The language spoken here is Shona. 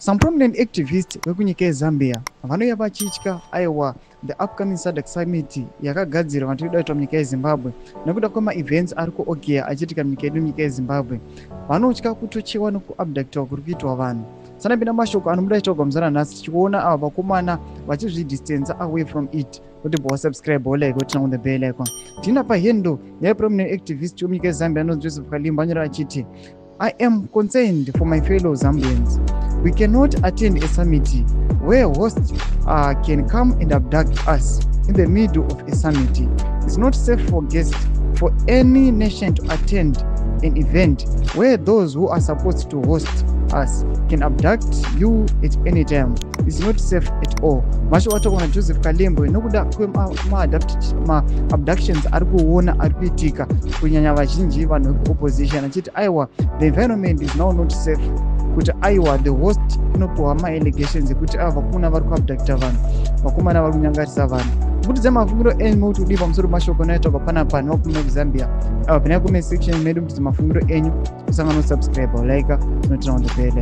Some prominent activists vekunyika yeZambia vanouya vachitya aiwa the upcoming SADC summit yakagadzirwa vanotoda kuitwa munyika yeZimbabwe nekuda kwema-events ari kuogeya achiitika munyika yedu munyika yeZimbabwe. Vanotya kutochewa nekuabductiwa kuri kuitwa vanhu. Sanapinda mashoko anomuda chitogwa muzana nhasi tichiona ava vakomana vachizvidistansa away from it. Kuti bosubscribe like kuti on the bell icon. Tina pahendo prominent activist munyika yeZambia anonzi Joseph Kalimba anyora achiti I am concerned for my fellow Zambians. We cannot attend a summit where hosts can come and abduct us in the middle of a summit. It's not safe for guests for any nation to attend an event where those who are supposed to host us can abduct you at any time. It's not safe at all. Masho watakuona Joseph Kalimba nokuda abductions ari kuona ari kuitika kunyanya vazhinji vanhu opposition achiti aiwa the environment is now not safe kuti aiwa the host inopuwa ma-allegations ekuti ava vakomana vari kuabducta vanhu vakomana vari kunyangarisa vanhu. Kubudidza mafungiro enyu mokuti kudii pamusoro mashoko anoitwa panapa nevakomana kuZambia ava pene comment section medu mutidza mafungiro enyu usangano subscribe like notina on the bell.